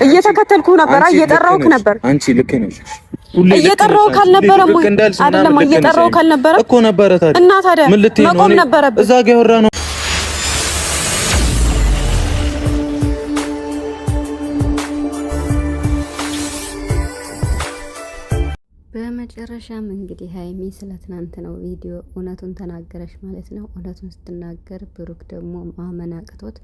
እየተከተልኩ ነበር፣ እየጠራሁህ ነበር። አንቺ ልክ ነሽ። እየጠራሁህ ካልነበረም ወይ አይደለም፣ እየጠራሁህ ካልነበረ እኮ ነበረ። ታዲያ እና ታዲያ መቆም ነበረብህ። እዛ ጋር ያወራ ነው። በመጨረሻም እንግዲህ ሀይሚ ስለ ትናንት ነው ቪዲዮ እውነቱን ተናገረች ማለት ነው። እውነቱን ስትናገር ብሩክ ደግሞ ማመን አቅቶት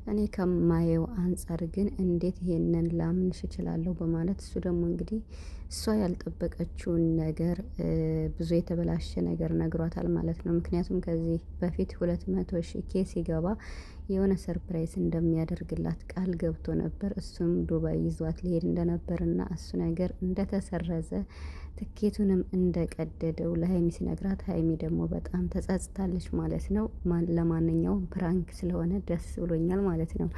እኔ ከማየው አንጻር ግን እንዴት ይሄንን ላምንሽ እችላለሁ በማለት እሱ ደግሞ እንግዲህ እሷ ያልጠበቀችውን ነገር ብዙ የተበላሸ ነገር ነግሯታል ማለት ነው። ምክንያቱም ከዚህ በፊት 200,000 ኬስ ሲገባ የሆነ ሰርፕራይዝ እንደሚያደርግላት ቃል ገብቶ ነበር። እሱም ዱባይ ይዟት ሊሄድ እንደነበርና እሱ ነገር እንደተሰረዘ ትኬቱንም እንደቀደደው ለሀይሚ ሲነግራት ሀይሚ ደግሞ በጣም ተጸጽታለች ማለት ነው። ለማንኛውም ፕራንክ ስለሆነ ደስ ብሎኛል ማለት ነው።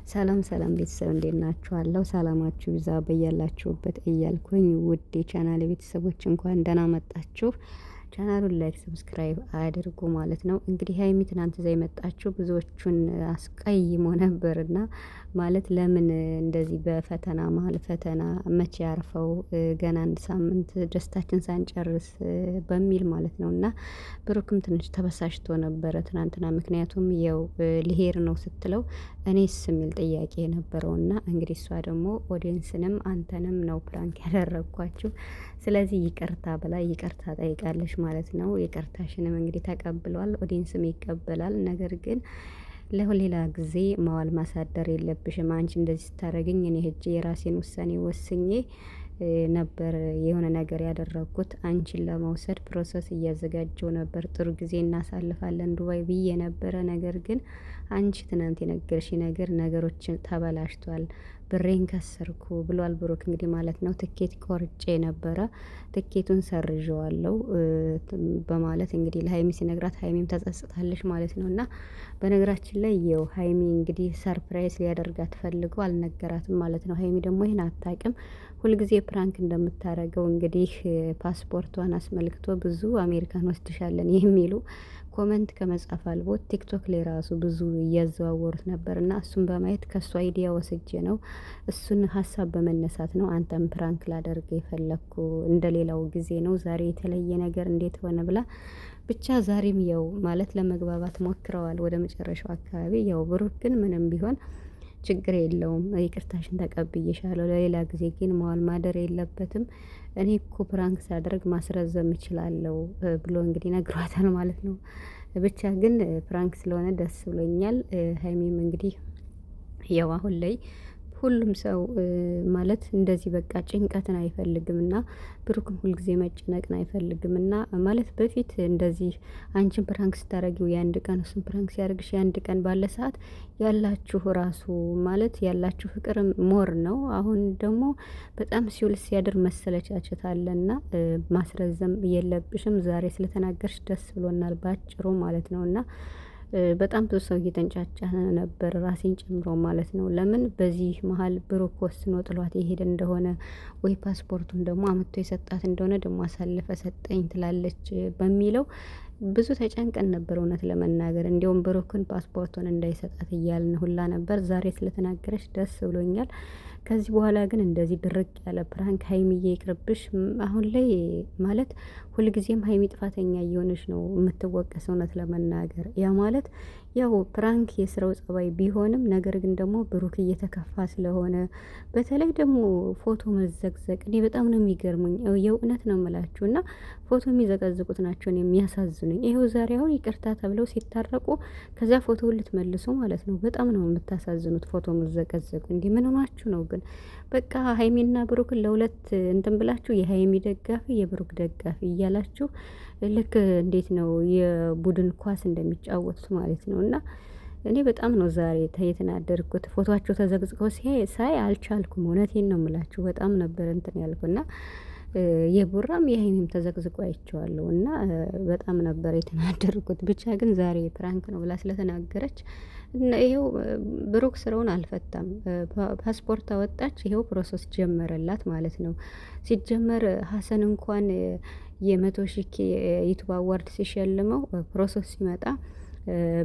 ሰላም ሰላም ቤተሰብ እንዴት ናችኋለሁ? ሰላማችሁ ይዛ በያላችሁበት እያልኩኝ ውድ የቻናል ቤተሰቦች እንኳን ደህና መጣችሁ። ቻናሉን ላይክ ሰብስክራይብ አድርጉ ማለት ነው። እንግዲህ ሀይሚ ትናንት እዛ የመጣችሁ ብዙዎቹን አስቀይሞ ነበርና ማለት ለምን እንደዚህ በፈተና መሀል ፈተና መቼ ያርፈው ገና አንድ ሳምንት ደስታችን ሳንጨርስ በሚል ማለት ነው። እና ብሩክም ትንሽ ተበሳሽቶ ነበረ ትናንትና። ምክንያቱም ያው ልሄድ ነው ስትለው እኔስ የሚል ጥያቄ ነበረውና እንግዲህ እሷ ደግሞ ኦዲየንስንም አንተንም ነው ፕራንክ ያደረግኳችሁ፣ ስለዚህ ይቅርታ ብላ ይቅርታ ጠይቃለች ማለት ነው። ይቅርታሽንም እንግዲህ ተቀብሏል፣ ኦዲየንስም ይቀበላል። ነገር ግን ለሌላ ጊዜ ማዋል ማሳደር የለብሽም። አንቺ እንደዚህ ስታደርግኝ እኔ ሄጄ የራሴን ውሳኔ ወስኜ ነበር የሆነ ነገር ያደረኩት። አንቺን ለመውሰድ ፕሮሰስ እያዘጋጀው ነበር፣ ጥሩ ጊዜ እናሳልፋለን ዱባይ ብዬ ነበረ። ነገር ግን አንቺ ትናንት የነገርሽ ነገሮችን ተበላሽቷል፣ ብሬን ከሰርኩ ብሏል ብሩክ እንግዲህ ማለት ነው። ትኬት ቆርጬ ነበረ፣ ትኬቱን ሰርዤዋለሁ በማለት እንግዲህ ለሀይሚ ሲነግራት ሀይሚም ተጸጽታለች ማለት ነው። እና በነገራችን ላይ የው ሀይሚ እንግዲህ ሰርፕራይዝ ሊያደርጋት ፈልጎ አልነገራትም ማለት ነው። ሀይሚ ደግሞ ይህን አታውቅም። ሁልጊዜ ፕራንክ እንደምታደርገው እንግዲህ ፓስፖርቷን አስመልክቶ ብዙ አሜሪካን ወስድሻለን የሚሉ ኮመንት ከመጻፍ አልቦ ቲክቶክ ላይ ራሱ ብዙ እያዘዋወሩት ነበር። እና እሱን በማየት ከእሱ አይዲያ ወስጄ ነው፣ እሱን ሀሳብ በመነሳት ነው አንተም ፕራንክ ላደርግ የፈለግኩ፣ እንደሌላው ጊዜ ነው ዛሬ የተለየ ነገር እንዴት ሆነ ብላ ብቻ ዛሬም ያው ማለት ለመግባባት ሞክረዋል ወደ መጨረሻው አካባቢ። ያው ብሩክ ግን ምንም ቢሆን ችግር የለውም፣ ይቅርታሽን ተቀብዬሻለሁ፣ ለሌላ ጊዜ ግን መዋል ማደር የለበትም፣ እኔ እኮ ፕራንክ ሳደርግ ማስረዘም እችላለሁ ብሎ እንግዲህ ነግሯታል ማለት ነው። ብቻ ግን ፕራንክ ስለሆነ ደስ ብሎኛል። ሀይሚም እንግዲህ ያው አሁን ላይ ሁሉም ሰው ማለት እንደዚህ በቃ ጭንቀትን አይፈልግም እና ብሩክም ሁልጊዜ መጨነቅን አይፈልግም እና ማለት በፊት እንደዚህ አንቺን ፕራንክ ስታረጊው የአንድ ቀን እሱን ፕራንክ ሲያደርግሽ የአንድ ቀን ባለ ሰዓት ያላችሁ ራሱ ማለት ያላችሁ ፍቅር ሞር ነው። አሁን ደግሞ በጣም ሲውል ሲያድር መሰለቻቸት አለና ማስረዘም የለብሽም። ዛሬ ስለተናገርሽ ደስ ብሎናል ባጭሩ ማለት ነው። እና በጣም ብዙ ሰው እየተንጫጫ ነበር ራሴን ጨምሮ ማለት ነው። ለምን በዚህ መሀል ብሩክ ወስኖ ጥሏት የሄደ እንደሆነ ወይ ፓስፖርቱን ደግሞ አመጥቶ የሰጣት እንደሆነ ደግሞ አሳልፈ ሰጠኝ ትላለች በሚለው ብዙ ተጨንቀን ነበር እውነት ለመናገር። እንዲያውም ብሩክን ፓስፖርቱን እንዳይሰጣት እያልን ሁላ ነበር። ዛሬ ስለተናገረች ደስ ብሎኛል። ከዚህ በኋላ ግን እንደዚህ ድርቅ ያለ ፕራንክ ሀይሚዬ ይቅርብሽ። አሁን ላይ ማለት ሁልጊዜም ሀይሚ ጥፋተኛ እየሆነች ነው የምትወቀስ እውነት ለመናገር። ያ ማለት ያው ፕራንክ የስራው ጸባይ ቢሆንም ነገር ግን ደግሞ ብሩክ እየተከፋ ስለሆነ በተለይ ደግሞ ፎቶ መዘግዘቅ እኔ በጣም ነው የሚገርሙኝ። የእውነት ነው የምላችሁ። እና ፎቶ የሚዘቀዝቁት ናቸው የሚያሳዝኑኝ። ይኸው ዛሬ አሁን ይቅርታ ተብለው ሲታረቁ ከዚያ ፎቶ ልትመልሱ ማለት ነው። በጣም ነው የምታሳዝኑት ፎቶ መዘቀዘቁ። እንዲህ ምን ሆናችሁ ነው ግን? በቃ ሀይሚና ብሩክን ለሁለት እንትን ብላችሁ የሀይሚ ደጋፊ የብሩክ ደጋፊ እያላችሁ ልክ እንዴት ነው የቡድን ኳስ እንደሚጫወቱት ማለት ነው። እና እኔ በጣም ነው ዛሬ የተናደድኩት። ፎቶአቸው ተዘግዝቀው ሳይ አልቻልኩም። እውነቴን ነው የምላችሁ። በጣም ነበር እንትን ያልኩና የቡራም የሀይሚም ተዘግዝቆ አይቼዋለሁ እና በጣም ነበር የተናደድኩት። ብቻ ግን ዛሬ ፕራንክ ነው ብላ ስለተናገረች ይሄው ብሩክ ስራውን አልፈታም። ፓስፖርት አወጣች፣ ይሄው ፕሮሰስ ጀመረላት ማለት ነው። ሲጀመር ሀሰን እንኳን የ100,000 ዩቱብ አዋርድ ሲሸልመው ፕሮሰስ ሲመጣ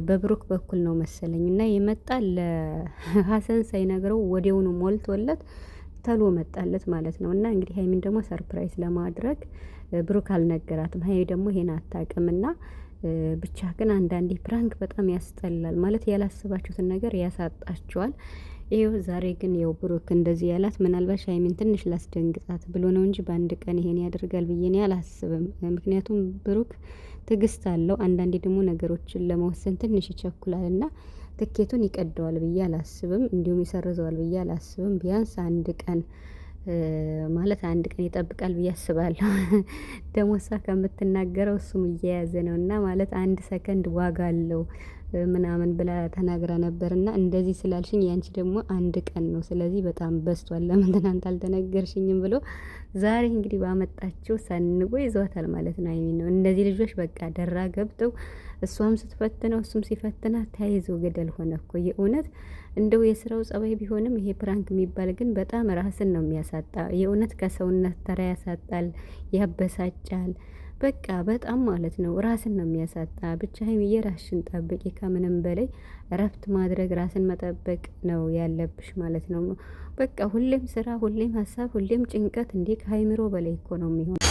በብሩክ በኩል ነው መሰለኝ እና የመጣ ለሀሰን ሳይነግረው ወዲያውኑ ሞልቶለት ተሎ መጣለት ማለት ነው። እና እንግዲህ ሀይሚን ደግሞ ሰርፕራይዝ ለማድረግ ብሩክ አልነገራትም። ሀይሚ ደግሞ ይሄን አታውቅምና ብቻ ግን አንዳንዴ ፕራንክ በጣም ያስጠላል ማለት ያላስባችሁትን ነገር ያሳጣችኋል። ይኸው ዛሬ ግን ያው ብሩክ እንደዚህ ያላት ምናልባት ሀይሚን ትንሽ ላስደንግጣት ብሎ ነው እንጂ በአንድ ቀን ይሄን ያደርጋል ብዬ እኔ አላስብም። ምክንያቱም ብሩክ ትዕግስት አለው። አንዳንዴ ደግሞ ነገሮችን ለመወሰን ትንሽ ይቸኩላል እና ትኬቱን ይቀደዋል ብዬ አላስብም። እንዲሁም ይሰርዘዋል ብዬ አላስብም። ቢያንስ አንድ ቀን ማለት አንድ ቀን ይጠብቃል ብዬ አስባለሁ። ደግሞ እሷ ከምትናገረው እሱም እየያዘ ነው እና ማለት አንድ ሰከንድ ዋጋ አለው ምናምን ብላ ተናግራ ነበር እና እንደዚህ ስላልሽኝ ያንቺ ደግሞ አንድ ቀን ነው፣ ስለዚህ በጣም በስቷል፣ ለምን ትናንት አልተነገርሽኝም ብሎ ዛሬ እንግዲህ ባመጣችው ሰንጎ ይዟታል ማለት ነው። አይሚን ነው እነዚህ ልጆች በቃ ደራ ገብተው እሷም ስትፈትነው እሱም ሲፈትናት ተያይዞ ገደል ሆነ እኮ የእውነት። እንደው የስራው ጸባይ ቢሆንም ይሄ ፕራንክ የሚባል ግን በጣም ራስን ነው የሚያሳጣ። የእውነት ከሰውነት ተራ ያሳጣል፣ ያበሳጫል። በቃ በጣም ማለት ነው ራስን ነው የሚያሳጣ። ብቻ ሀይሚዬ ራስሽን ጠብቂ። ከምንም በላይ እረፍት ማድረግ ራስን መጠበቅ ነው ያለብሽ ማለት ነው። በቃ ሁሌም ስራ፣ ሁሌም ሀሳብ፣ ሁሌም ጭንቀት እንዴ ከሀይምሮ በላይ እኮ ነው የሚሆን።